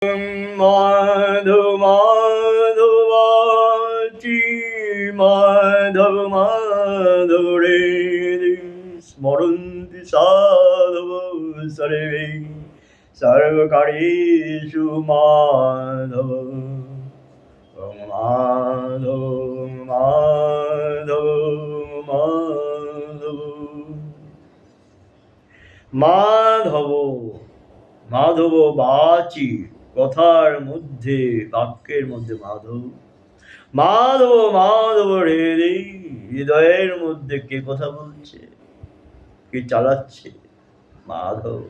মাধব মাধবাচি মাধব মাধব রে স্মরন্তি সাধব সর্বে সর্বকার্যেষু মাধব মাধব মাধব মাধব মাধব মাধব বাচি কথার মধ্যে বাক্যের মধ্যে মাধব মাধব মাধব রে রে হৃদয়ের মধ্যে কে কথা বলছে, কে চালাচ্ছে? মাধব।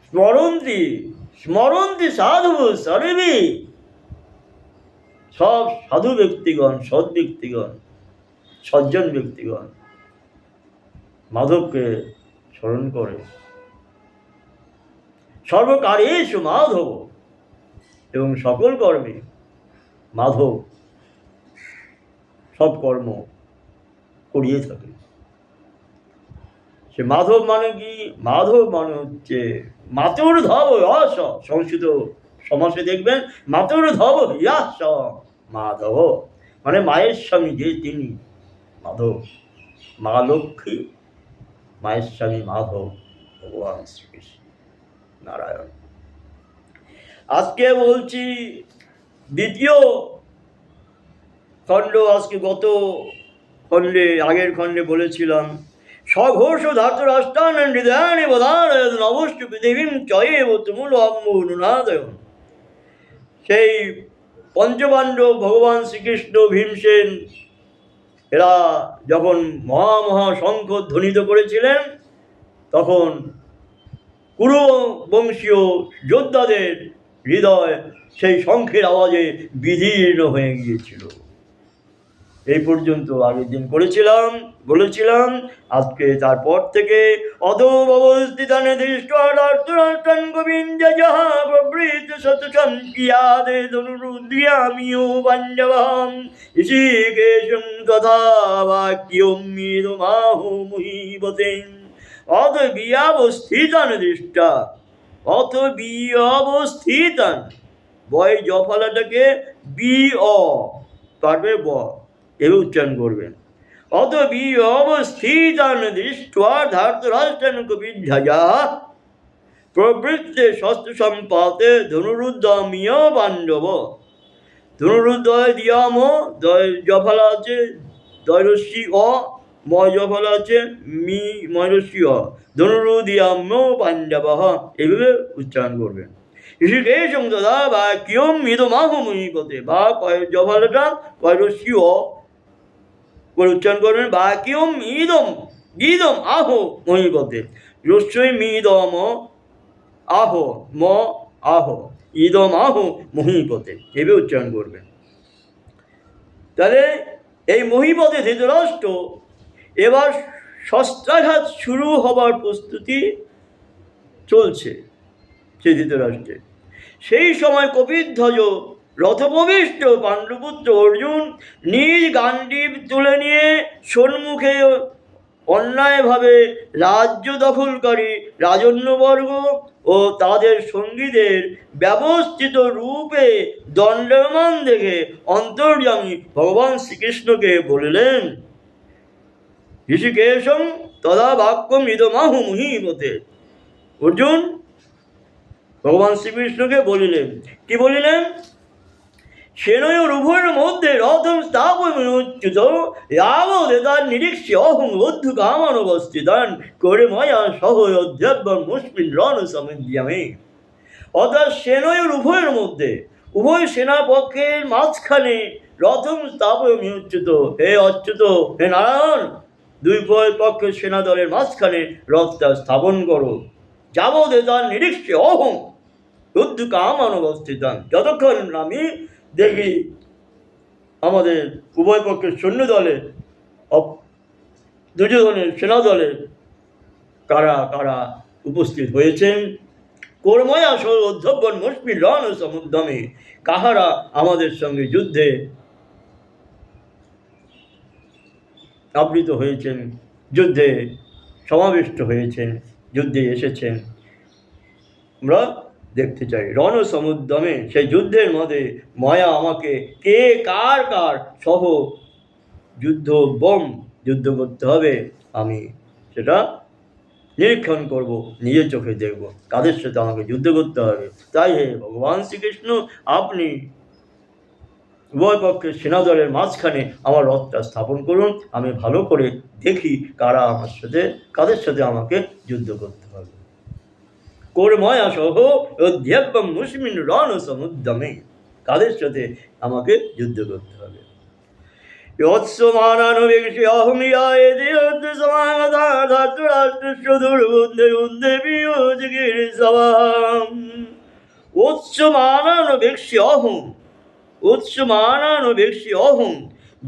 স্মরন্তি স্মরন্তি সাধু সর্বে, সব সাধু ব্যক্তিগণ, সৎ ব্যক্তিগণ, সজ্জন ব্যক্তিগণ মাধবকে স্মরণ করে। সর্বকার্যেষু মাধব, এবং সকল কর্মে মাধব সব কর্ম করিয়ে থাকে। সে মাধব মানে কি? মাধব মানে হচ্ছে মাতুর্ধব যশ, সংস্কৃত সমাসে দেখবেন মাতুর্ধব যশ মাধব, মানে মায়ের স্বামী যে তিনি মাধব, মা লক্ষ্মী মায়ের স্বামী মাধব ভগবান শ্রীকৃষ্ণ নারায়ণ। আজকে বলছি দ্বিতীয় খণ্ড। আজকে গত খণ্ডে, আগের খণ্ডে বলেছিলাম সঘোষ ধাতুরাষ্ট্রান হৃদয়ানি বধারয়ৎ নভশ্চ পৃথিবীম চয়েব তুমুল অম্বুনুনাদয়ন। সেই পঞ্চপাণ্ডব, ভগবান শ্রীকৃষ্ণ, ভীমসেন এরা যখন মহা শঙ্খ ধ্বনিত করেছিলেন, তখন কুরু বংশীয় যোদ্ধাদের হৃদয় সেই শঙ্খের আওয়াজে বিদীর্ণ হয়ে গিয়েছিল। এই পর্যন্ত আগের দিন বলেছিলাম। আজকে তারপর থেকে অধোবস্থিতানে দৃষ্টার্থরাষ্ট্রান গোবিন্দ যাহা প্রবৃত শতসং কিয়াদে ধনুরুদ্রিয়ামিও পাঞ্জবাম ঋষিকেশং তথা বাক্যমিদমাহো মুহিবতে। অত বিয়াবস্থিতান দৃষ্টা, অত বিয়াবস্থিতান, বয় জফলাটাকে বি অ পারবে ব এভাবে উচ্চারণ করবেন। অত বিঅবস্থিতান দৃष्ट्वा ধার্তরাষ্ট্রান কপিধ্বজা প্রবৃত্তে শস্ত্র সম্পাতে ধনুরুদ্যমীয় পাণ্ডব। ধনুরুদ্দয় দিয়াম, দয় জফলা আছে, দয়রস্যি অ, ময় জফলা আছে, মি ময়রস্যি অ, ধনুরুদিয়াম্য পাণ্ডব এভাবে উচ্চারণ করবেন। ঋষিকেশং তথা বাক্যম ইদমাহো মুহিবতে, বা কয় জফলাটা কয়রস্যি অ করে উচ্চারণ করবেন। বাক্যম ইদম গীদম আহো মহিবতে, রস্যই মিদম আহো ম আহো ইদম আহো মহিপতে এভাবে উচ্চারণ করবেন। তাহলে এই মহিপতে ধৃতরাষ্ট্র এবার শস্ত্রাঘাত শুরু হবার প্রস্তুতি চলছে সে ধৃতরাষ্ট্রে। সেই সময় কপিধ্বজ রথোপবিষ্ট পাণ্ডুপুত্র অর্জুন নিজ গান্ডীব তুলে নিয়ে সম্মুখে অন্যায়ভাবে রাজ্য দখলকারী রাজন্যবর্গ ও তাদের সঙ্গীদের ব্যবস্থিত রূপে দণ্ডায়মান দেখে অন্তর্যামী ভগবান শ্রীকৃষ্ণকে বলিলেন, ঋষিকেশং তদা বাক্যম ইদমাহু মুহিবতে। অর্জুন ভগবান শ্রীকৃষ্ণকে বলিলেন, কি বলিলেন? সেনয়োর উভয়ের মধ্যে রথম স্থাপয়চ্যুত যাবদেতার নিরীক্ষ্য অহং বদ্ধু কামানবস্থিতান করে ময়া সহ অধ্যাত্মস্মিন রণ সমিদ্যামে। অর্থাৎ সেনয়োর উভয়ের মধ্যে, উভয় সেনাপক্ষের মাঝখানে রথম স্থাপয়চ্যুত, হে অচ্যুত, হে নারায়ণ, দুই পক্ষের সেনা দলের মাঝখানে রথটা স্থাপন করো। যাবদেতার নিরীক্ষ্য অহং বদ্ধু কামানবস্থিতান, যতক্ষণ আমি দেখি আমাদের উভয় পক্ষের সৈন্য দলে, দুর্যোধনের সেনা দলে কারা কারা উপস্থিত হয়েছেন, কর্ময় আসল অধ্যবন মস্মি রণ সমুদ্যমে, কাহারা আমাদের সঙ্গে যুদ্ধে আবৃত হয়েছেন, যুদ্ধে সমাবিষ্ট হয়েছেন, যুদ্ধে এসেছেন, আমরা দেখতে চাই। রণ সমুদ্যমে, সেই যুদ্ধের মধ্যে ময়া আমাকে কে কার কার সহ যুদ্ধ করতে হবে, আমি সেটা নিরীক্ষণ করব, নিজের চোখে দেখব কাদের সাথে আমাকে যুদ্ধ করতে হবে। তাই হে ভগবান শ্রীকৃষ্ণ, আপনি উভয় পক্ষের সেনাদলের মাঝখানে আমার রথটা স্থাপন করুন, আমি ভালো করে দেখি কাদের সাথে আমাকে যুদ্ধ করতে হবে। কর্ময়া সহ অধ্যব্যম মুসমিন রণ সমুদ্যমে, কাদের সাথে আমাকে যুদ্ধ করতে হবে।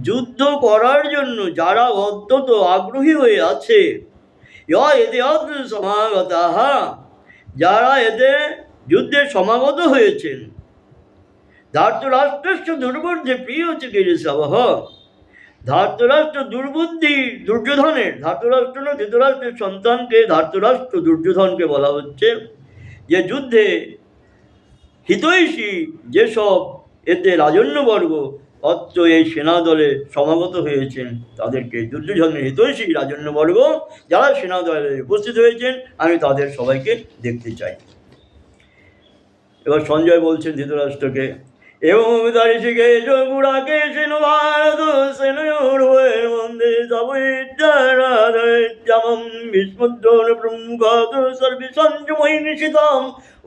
যুদ্ধ করার জন্য যারা অত্যন্ত আগ্রহী হয়ে আছে, যারা এতে যুদ্ধে সমাগত হয়েছেন, ধার্তরাষ্ট্রস্য দুর্বুদ্ধি প্রিয় চিকিৎসাবহ, ধার্তরাষ্ট্র দুর্বুদ্ধি দুর্যোধনের, ধার্তরাষ্ট্র না ধৃতরাষ্ট্রের সন্তানকে ধার্তরাষ্ট্র দুর্যোধনকে বলা হচ্ছে, যে যুদ্ধে হিতৈষী যেসব এতে রাজন্যবর্গ অত্র এই সেনাদলে সমাগত হয়েছেন, তাদেরকে দুর্যোধনের হিতৈষী রাজন্যবর্গ যারা সেনাদলে উপস্থিত হয়েছেন, আমি তাদের সবাইকে দেখতে চাই। এবার সঞ্জয় বলছেন ধৃতরাষ্ট্রকে, এবং ঋষিকেশ গুড়াকেশ ভারত সেনয়োর্ভয়ের মধ্যে যেমন ভীষ্মদ্রোণ প্রমুখ সর্বে সঞ্জময়ী নিশিতাম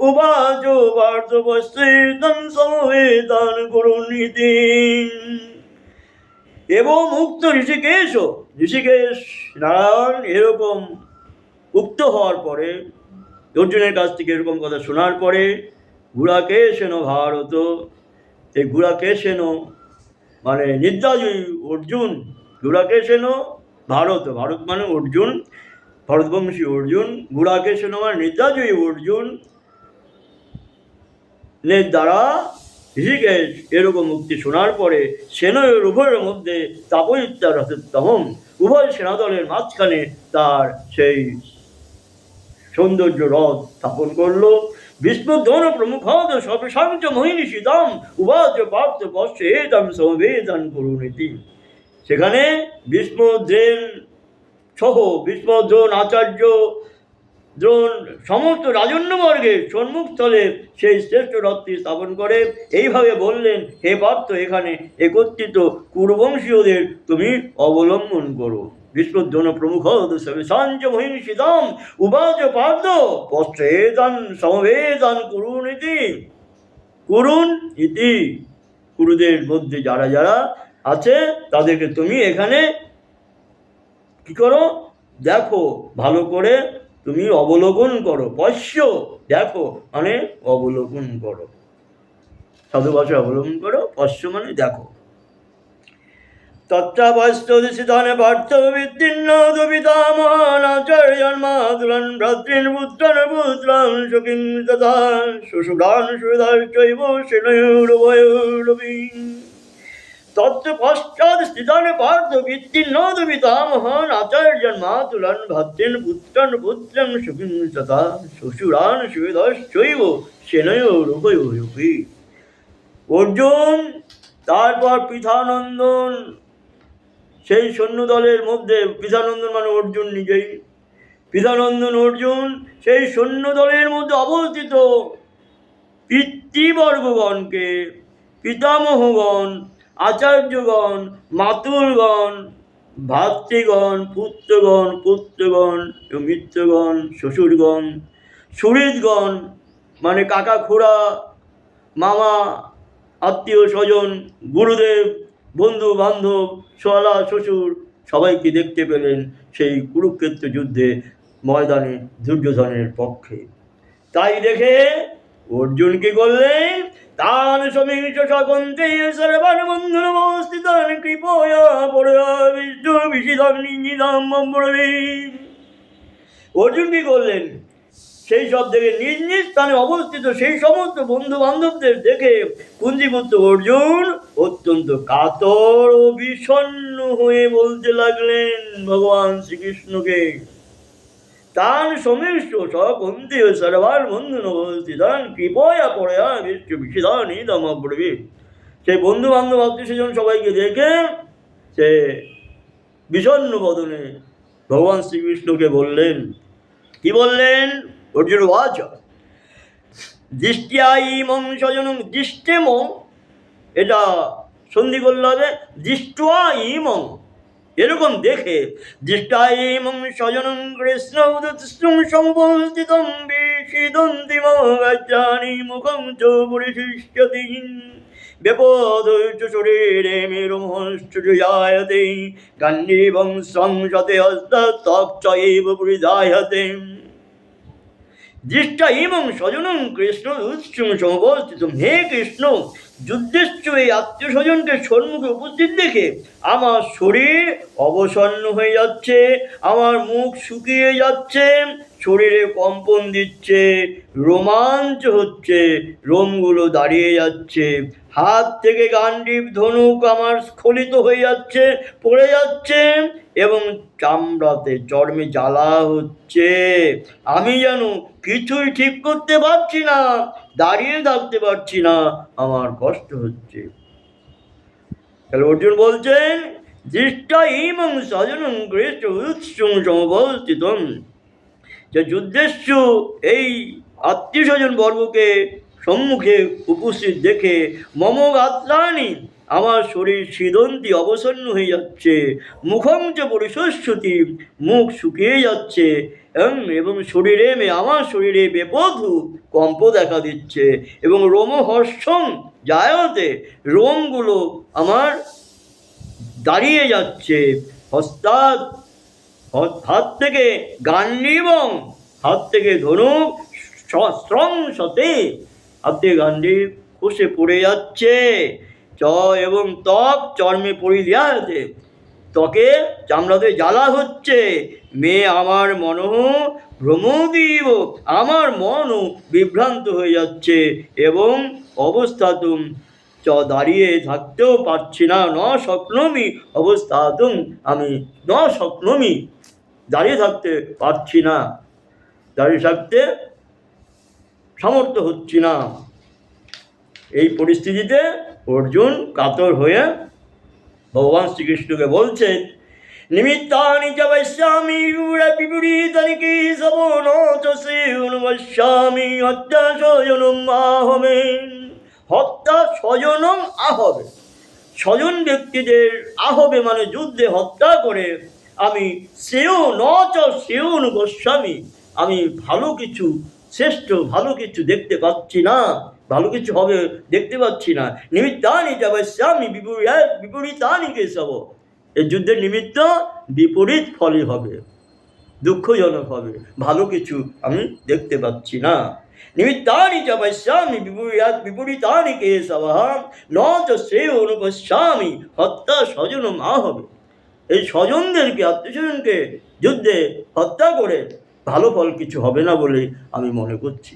উবাচ পার্থবস্থিতং সমবেতান করুণীতি। এবং উক্ত ঋষিকেশ নারায়ণ এরকম উক্ত হওয়ার পরে, অর্জুনের কাছ থেকে এরকম কথা শোনার পরে, গুড়াকেশেন ভারত, এই গুড়াকেশেন মানে নিদ্রাজয়ী অর্জুন, গুড়াকেশেন ভারত, ভারত মানে অর্জুন, ভরতবংশী অর্জুন, গুড়াকেশেন মানে নিদ্রাজয়ী অর্জুন দ্বারা ঋষিকেশ এরকম মুক্তি শোনার পরে সেনয়ের উভয়ের মধ্যে তাপয়িত্যা রথোত্তমম, উভয় সেনাদলের মাঝখানে তার সেই সৌন্দর্য রথ স্থাপন করলো। ভীষ্মদ্রোণ প্রমুখ সর্বসাঞ্চ মহিষিতাম উবাচ পার্থ পশ্চেদং সমবেদন করুণীতি। সেখানে ভীষ্মদ্রোণ সহ ভীষ্মদ্রোণ, আচার্য দ্রোণ সমস্ত রাজন্যবর্গের সম্মুখস্থলে সেই শ্রেষ্ঠ রথটি স্থাপন করে এইভাবে বললেন, হে পার্থ, এখানে একত্রিত কুরুবংশীয়দের তুমি অবলম্বন করো। ভীষ্মদ্রোণ প্রমুখ সর্বসাঞ্চ মহিষিতাম উবাচ পার্থ পশ্চেদং সমবেদন করুণীতি। করুণ ইতি, কুরুদের মধ্যে যারা যারা আছে তাদেরকে তুমি এখানে কি করো, দেখো, ভালো করে তুমি অবলোকন করো। পশ্য দেখো মানে অবলোকন করো, সাধু ভাষায় অবলম্বন করো, পশ্য মানে দেখো। তত্রাবস্থিতান পার্থ বিদ্যিন্ন পিতামহান আচার্যান মাতুলান ভ্রাতৃন পুত্রান পুত্রান সখিন তথা শ্বশুরান সুহৃদাশ্চৈব সেনয়োরুভয়োরপি। তত্র পশ্চাৎ স্থিতান পার্থ বিদ্যিন্ন পিতামহান আচার্যান মাতুলান ভ্রাতৃন পুত্রান পুত্রান সখিন তথা শ্বশুরান সুহৃদাশ্চৈব সেনয়োরুভয়োরপি। অর্জুন তারপর পৃথানন্দন, সেই সৈন্যদলের মধ্যে পৃথানন্দন মানে অর্জুন নিজেই, পৃথানন্দন অর্জুন সেই সৈন্যদলের মধ্যে অবস্থিত পিতৃবর্গগণকে, পিতামহগণ, আচার্যগণ, মাতুলগণ, ভাতৃগণ, পুত্রগণ এবং মিত্রগণ, শ্বশুরগণ, সুহৃদগণ মানে কাকা খুড়া মামা আত্মীয় স্বজন, গুরুদেব, বন্ধু বান্ধব, শালা শ্বশুর সবাইকে দেখতে পেলেন সেই কুরুক্ষেত্র যুদ্ধে ময়দানে দুর্যোধনের পক্ষে। তাই দেখে অর্জুন কি করলেন, তান সমীক্ষ সকন্তে সর্বান বন্ধুর অবস্থিতান কৃপয়া পড়া বিষ্ণু বিশিদাম নিঞ্জিদাম বম্বরবী। অর্জুন কি করলেন, সেই সব দেখে নিজ নিজ স্থানে অবস্থিত সেই সমস্ত বন্ধু বান্ধবদের দেখে কুন্তিপুত্র অর্জুন অত্যন্ত কাতর ও বিষণ্ণ হয়ে বলতে লাগলেন ভগবান শ্রীকৃষ্ণকে, তান সমিষ্ট সকন্তীয় সর্বার বন্ধু নবস্থিতান কৃপয়া পড়য়া বিশ্ব বিশিদানি দমব্রবী। সেই বন্ধু বান্ধব আত্মীয় স্বজন সবাইকে দেখে সে বিষণ্ণ বদনে ভগবান শ্রীকৃষ্ণকে বললেন, কি বললেন? অর্জুন বাচ দৃষ্টিয়া ইমং স্বজনং দৃষ্টেমং, এটা সন্ধি করলে হবে দৃষ্টা ইমং, এরকম দেখে দৃষ্টা ইমং স্বজনং কৃষ্ণ সমবস্থিতং বিষিদন্তি মজ্জানি মুখং চ পরিশিষ্যতি ব্যপদৈশ্চ শরীরে মেরুমহশ্চয়ায়তে গান্ডীবং সংসতে হস্তত্বক চৈব পরিধায়তে। দৃষ্টা ইমং স্বজনং কৃষ্ণ উৎসং সমবস্থিত, হে কৃষ্ণ যুদ্ধেচ্ছ এই আত্মীয় স্বজনকে সম্মুখে উপস্থিত দেখে আমার শরীর অবসন্ন হয়ে যাচ্ছে, আমার মুখ শুকিয়ে যাচ্ছে, শরীরে কম্পন দিচ্ছে, রোমাঞ্চ হচ্ছে, রোমগুলো দাঁড়িয়ে যাচ্ছে, হাত থেকে গান্ডীব ধনুক আমার স্খলিত হয়ে যাচ্ছে, পড়ে যাচ্ছে, এবং চামড়াতে চর্মে জ্বালা হচ্ছে। আমি যেন কিছুই ঠিক করতে পারছি না, দাঁড়িয়ে থাকতে পারছি না, আমার কষ্ট হচ্ছে। তাহলে অর্জুন বলছেন দৃষ্টা ইমং স্বজনং কৃষ্ণ উৎসং সমবস্থিতং, যে যুদ্ধেচ্ছ এই আত্মীয় স্বজন বর্গকে সম্মুখে উপস্থিত দেখে মম গাত্রাণি, আমার শরীর সিদন্তি অবসন্ন হয়ে যাচ্ছে, মুখং চ পরিশস্যতি, মুখ শুকিয়ে যাচ্ছে, এবং শরীরে আমার শরীরে বেপথু কম্প দেখা দিচ্ছে, এবং রোমহর্ষং জায়তে, রোমগুলো আমার দাঁড়িয়ে যাচ্ছে, হস্তাৎ হাত থেকে গান্ডীবং, হাত থেকে ধনুক স্রংসতে, হাত থেকে গান্ডীব খসে পড়ে যাচ্ছে, চ এবং ত্বক চর্মে পরিধায়তে, ত্বকে চামড়াতে জ্বালা হচ্ছে, মেয়ে আমার মনঃ ভ্রমদীব, আমার মনও বিভ্রান্ত হয়ে যাচ্ছে, এবং অবস্থাতুম চ দাঁড়িয়ে থাকতেও পারছি না, ন শক্নোমি অবস্থাতুম, আমি ন শক্নোমি দাঁড়িয়ে থাকতে পারছি না, দাঁড়িয়ে থাকতে সামর্থ্য হচ্ছি না। এই পরিস্থিতিতে অর্জুন কাতর হয়ে ভগবান শ্রীকৃষ্ণকে বলছেন নিমিত্তানি চ পশ্যামি বিপরীতানি কেশব ন চ সেয়নমস্যামি হত্যা স্বজনম আহমে। হত্যা স্বজনম আহবে, স্বজন ব্যক্তিদের আহবে মানে যুদ্ধে হত্যা করে আমি সেও ন চ সেয়নমস্যামি, আমি ভালো কিছু, শ্রেষ্ঠ ভালো কিছু দেখতে পাচ্ছি না, ভালো কিছু হবে দেখতে পাচ্ছি না। নিমিত্তানি চ পশ্যামি বিপরীতানি কেশব, এই যুদ্ধের নিমিত্ত বিপরীত ফলই হবে, দুঃখজনক হবে, ভালো কিছু আমি দেখতে পাচ্ছি না। নিমিত্তানি চ পশ্যামি বিপরীতানি কেশব ন চ শ্রেয়োনুপশ্যামি হত্যা স্বজনম আহবে। এই স্বজনদেরকে, আত্মীয় স্বজনকে যুদ্ধে হত্যা করে ভালো ফল কিছু হবে না বলে আমি মনে করছি।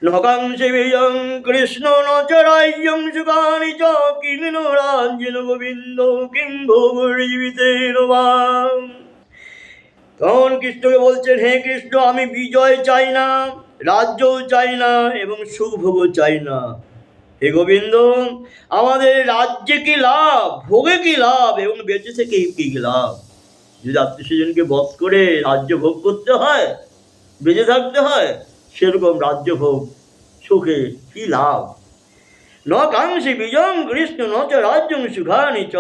নকাংশে বিজং কৃষ্ণ ন চ রাজ্যং সুখানি চ কিং রাজ্যেন গোবিন্দ কিং ভোগর্জীবিতেন বা। তখন কৃষ্ণকে বলছেন, হে কৃষ্ণ আমি বিজয় চাই না, রাজ্যও চাই না, এবং সুখভোগও চাই না। হে গোবিন্দ আমাদের রাজ্যে কি লাভ, ভোগে কি লাভ, এবং বেঁচে থেকে কি লাভ? যদি আত্মীয় স্বজনকে বধ করে রাজ্য ভোগ করতে হয়, বেঁচে থাকতে হয়, সেরকম রাজ্য ভোগ সুখে কি লাভ? ন কাংসে বিজয়ং কৃষ্ণ ন চ রাজ্যং সুখানি চ।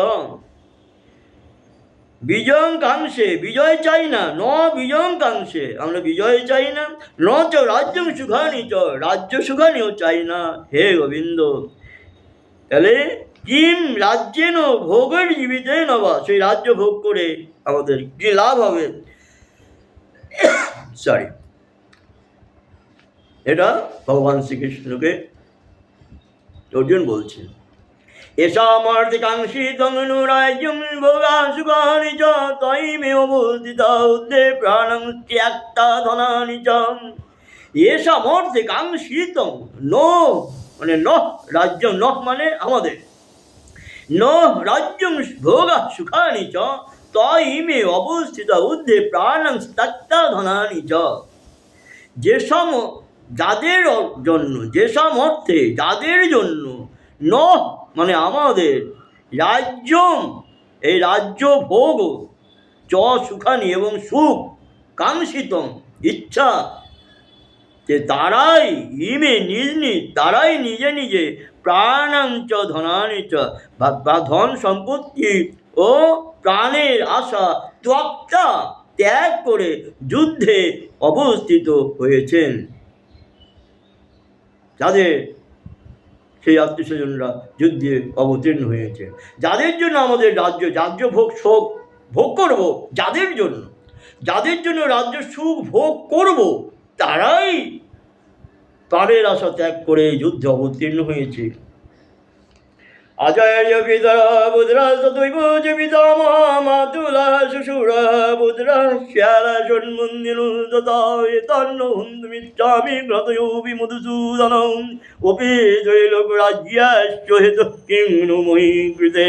বিজয়ং কাংসে, বিজয় চাই না, ন বিজয়ং কাংসে, আমরা বিজয় চাই না, ন চ রাজ্যং সুখানি চ, রাজ্য সুখানিও চাই না। হে গোবিন্দ তাহলে কিম রাজ্যেন ভোগের জীবিতে নবা, সেই রাজ্য ভোগ করে আমাদের কি লাভ হবে? সরি, এটা ভগবান শ্রীকৃষ্ণকে অর্জুন বলছেন। এষামর্থিকাংশিতং রাজ্যং ভোগা সুখানি চ তৈমেব বুদ্ধিতা উদ্ধে প্রাণং ত্যক্তা ধনানি চ। এষামর্থিকাংশিতং, ন মানে নহ রাজ্যং, নহ মানে আমাদের, ন রাজ্যং ভোগা সুখানি চ, ইমে অবস্থিত ঊর্ধ্বে প্রাণাং তত্তা ধনানি চ। যেসব যাদের জন্য, যেসব অর্থে যাদের জন্য ন মানে আমাদের রাজ্যম এই রাজ্য ভোগ চ সুখানি এবং সুখ কাঙ্ক্ষিতম ইচ্ছা, যে তারাই ইমে নিজ নিজ তারাই নিজে নিজে প্রাণাঞ্চ ধনানি চ বা ধন সম্পত্তি ও প্রাণের আশা ত্বক্তা ত্যাগ করে যুদ্ধে অবস্থিত হয়েছেন। যাদের সেই আত্মীয়স্বজনরা যুদ্ধে অবতীর্ণ হয়েছে, যাদের জন্য আমাদের রাজ্য ভোগ শোক ভোগ করব, যাদের জন্য রাজ্য সুখ ভোগ করব, তারাই প্রাণের আশা ত্যাগ করে যুদ্ধে অবতীর্ণ হয়েছে। আচার্য পিতরা বুধরা তথৈব যে পিতামহ মাতুলা শ্বশুরা বুধরা শ্যালা সন্মন্দিনুদতা এতান্ন হুন্দমিচ্ছামি গ্রতয়োপি মধুসূদনম ওপি ত্রৈলোক রাজ্যাশ্চ হেতু কিং নো মহি কৃতে।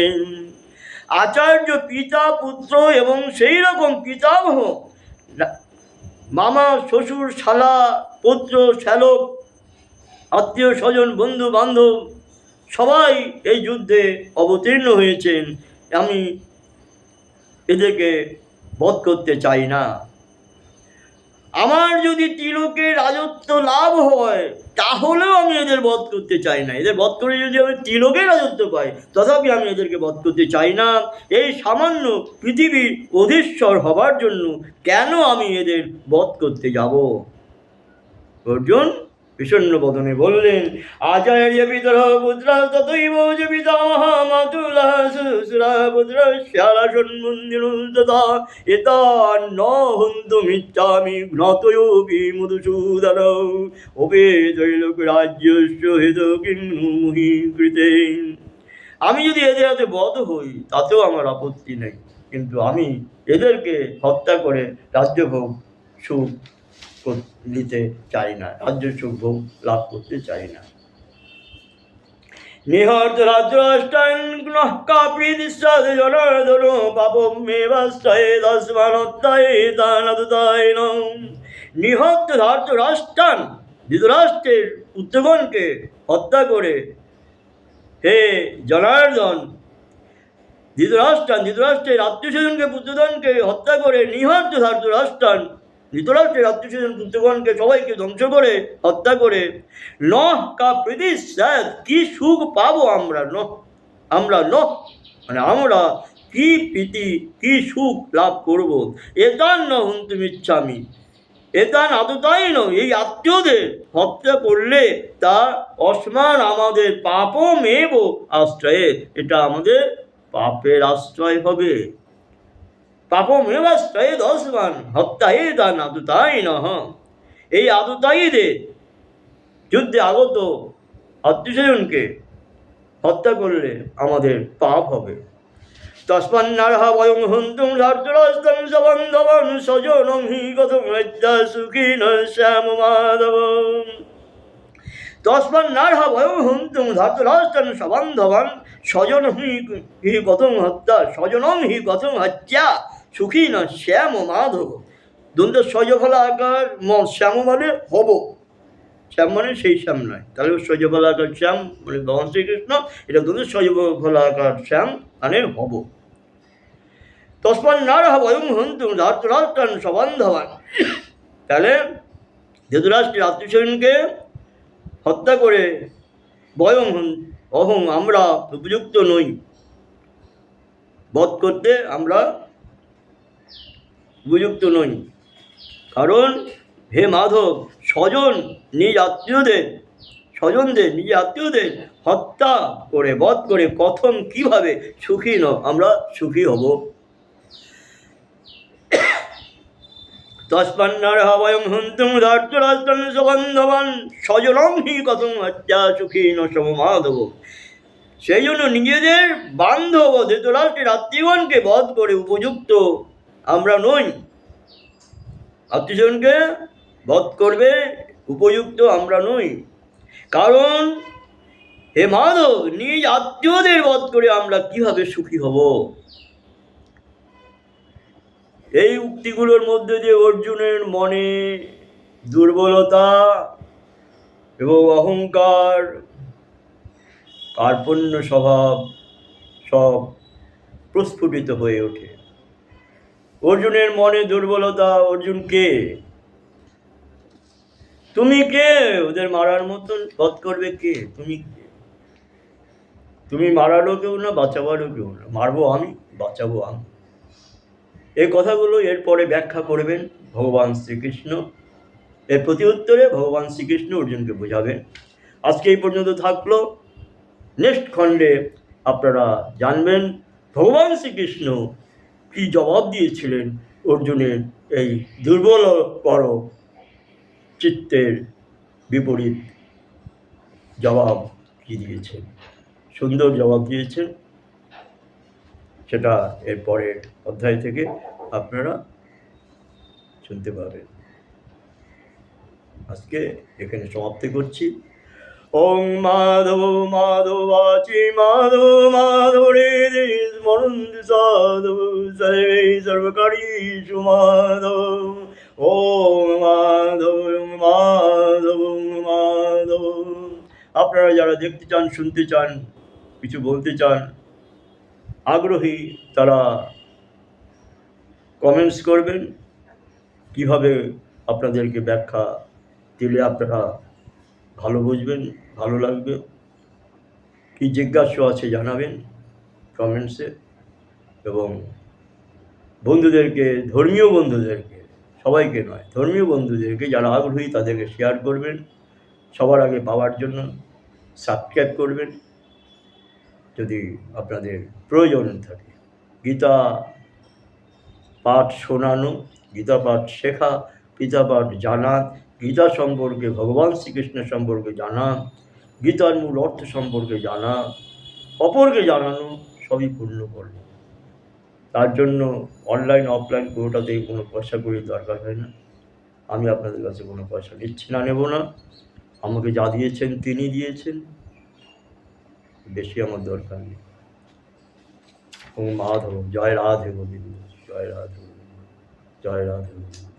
আচার্য পিতা পুত্র এবং সেই রকম পিতামহ মামা শ্বশুর শালা পুত্র শ্যালক আত্মীয় স্বজন বন্ধু বান্ধব সবাই এই যুদ্ধে অবতীর্ণ হয়েছেন। আমি এদেরকে বধ করতে চাই না। আমার যদি তিলকের রাজত্ব লাভ হয় তাহলেও আমি এদের বধ করতে চাই না। এদের বধ করে যদি আমি তিলকের রাজত্ব পাই তথাপি আমি এদেরকে বধ করতে চাই না। এই সামান্য পৃথিবীর অধীশ্বর হবার জন্য কেন আমি এদের বধ করতে যাব? অর্জুন বিষণ্ণ বদনে বললেন, আচার্য পিতর পুত্রা তথৈব যে পিতামহ মাতুলা শ্বশুরা পুত্রা শ্যালা সন্মন্দিনুদতা এতান ন হন্তমিচ্ছামি ঘ্নতয়োপি মধুসূদনম ওপি ত্রৈলোক রাজ্যস্য হেতু কিং নো মহি কৃতে। আমি যদি এদের হাতে বধ হই তাতেও আমার আপত্তি নেই, কিন্তু আমি এদেরকে হত্যা করে রাজ্যভোগ সুখ নিতে চাই না, রাজ্য সুখ ভোগ লাভ করতে চাই না। নিহত রাজ্যাষ্টান কাপ্রীতিস্যাদ জনার্দন পাপমেবাস্তায়ে তস্মান্নত্তায়ে তানাদুতায়েন। নিহত ধার্তরাষ্ট্রান ধৃতরাষ্ট্রের পুত্রগণকে হত্যা করে হে জনার্দন, ধৃতরাষ্ট্রের আত্মীয়স্বজনকে পুত্রগণকে হত্যা করে নিহত ধার্তরাষ্ট্রান ধৃতরাষ্ট্রের আত্মীয়স্বজন পুত্রগণকে সবাইকে ধ্বংস করে হত্যা করে নহ কা প্রীতি স্যাদ কি সুখ পাবো আমরা মানে আমরা কি প্রীতি কি সুখ লাভ করব। এতান ন হন্তুমিচ্ছামি এতান আদতাই ন এই আত্মীয়দের হত্যা করলে তা অসমান আমাদের পাপমেব আশ্রয়ে এটা আমাদের পাপের আশ্রয় হবে। পাপমেবাশ্রয়ে দশমান হত্যায় দান আদতাই নহ। এই আদতায়ীদের যুদ্ধে আগত আত্মীয়স্বজনকে হত্যা করলে আমাদের পাপ হবে। তস্মান্নারহ বয়ং হন্তুম ধার্তরাষ্ট্রং সবন্ধবং স্বজনং হি কথং হত্যা সুখিনঃ শ্যাম মাধব। তস্মান্নারহ বয়ং হন্তুম ধার্তরাষ্ট্রং সবন্ধবং স্বজনং হি কথং হত্যা স্বজনং হি কথং হত্যা সুখিনঃ শ্যাম মাধব। দ্বন্দ্ব স্বজফলাকার শ্যাম মানে হব, শ্যাম মানে সেই শ্যাম নয়, তাহলে স্বজফলাকার শ্যাম মানে ভগবান শ্রীকৃষ্ণ, এটা দ্বন্দ্ব স্বজফলাকার শ্যাম মানে হব। তস্মান্নারহ বয়ং হন্তুম ধার্তরাষ্ট্রান সবন্ধবান, তাহলে ধৃতরাষ্ট্রের আত্মীয়স্বজনকে হত্যা করে বয়ং অহং আমরা উপযুক্ত নই, বধ করতে আমরা উপযুক্ত নই। কারণ হে মাধব, নিজ আত্মীয়দের হত্যা করে বধ করে কথম কিভাবে সুখী আমরা সুখী হব। তস্মান্নারহ বয়ং হন্তুম ধার্তরাষ্ট্রং সবন্ধবান স্বজনং হি কথং হত্যা সুখীন সম মাধব। সেই জন্য নিজেদের বান্ধব ধৃতরাষ্ট্রের আত্মীয়গণকে বধ করে উপযুক্ত আমরা নই। আত্মীয়জনকে বধ করবে উপযুক্ত আমরা নই। কারণ হে মাধব, নিজ আত্মীয়দের বধ করে আমরা কিভাবে সুখী হব। এই উক্তিগুলোর মধ্যে দিয়ে অর্জুনের মনে দুর্বলতা এবং অহংকার, কার্পণ্য স্বভাব সব প্রস্ফুটিত হয়ে ওঠে। অর্জুনের মনে দুর্বলতা। অর্জুন কে? তুমি কে ওদের মারার মতন পথ করবে? কে তুমি? তুমি মারারও কেউ না, বাঁচাবারও কেউ না। মারবো আমি, বাঁচাবো আমি। এই কথাগুলো এরপরে ব্যাখ্যা করবেন ভগবান শ্রীকৃষ্ণ। এর প্রতি উত্তরে ভগবান শ্রীকৃষ্ণ অর্জুনকে বোঝাবেন। আজকে এই পর্যন্ত থাকলো। নেক্সট খণ্ডে আপনারা জানবেন ভগবান শ্রীকৃষ্ণ কি জবাব দিয়েছিলেন অর্জুনের এই দুর্বলতর চিত্তের বিপরীত জবাব কি দিয়েছেন। সুন্দর জবাব দিয়েছেন, সেটা এর পরের অধ্যায় থেকে আপনারা শুনতে পাবেন। আজকে এখানে সমাপ্তি করছি। ওং মাধব মাধবাচি মাধব মাধরে স্মরন্তি সাধব সর্বে সর্বকারীষু মাধব। ওং মাধব মাধব মাধব। আপনারা যারা দেখতে চান, শুনতে চান, কিছু বলতে চান, আগ্রহী, তারা কমেন্টস করবেন। কিভাবে আপনাদেরকে ব্যাখ্যা দিলে আপনারা ভালো বুঝবেন, ভালো লাগবে, কি জিজ্ঞাসা আছে জানাবেন কমেন্টসে। এবং বন্ধুদেরকে, ধর্মীয় বন্ধুদেরকে, সবাইকে নয়, ধর্মীয় বন্ধুদেরকে যারা আগ্রহী তাদেরকে শেয়ার করবেন। সবার আগে পাওয়ার জন্য সাবস্ক্রাইব করবেন যদি আপনাদের প্রয়োজন থাকে। গীতা পাঠ শোনানো, গীতা পাঠ শেখা, গীতা পাঠ জানা, গীতা সম্পর্কে, ভগবান শ্রীকৃষ্ণ সম্পর্কে জানা, গীতার মূল অর্থ সম্পর্কে জানা, অপরকে জানানো, সবই পূর্ণ কর্ম। তার জন্য অনলাইন অফলাইন কোনোটাতেই কোনো পয়সা করি দরকার হয় না। আমি আপনাদের কাছে কোনো পয়সা নিচ্ছি না, নেব না। আমাকে যা দিয়েছেন তিনি দিয়েছেন, বেশি আমার দরকার নেই। ও মাধব। জয় রাধে গোবিন্দ, জয় রাধে গোবিন্দ, জয় রাধে গোবিন্দ।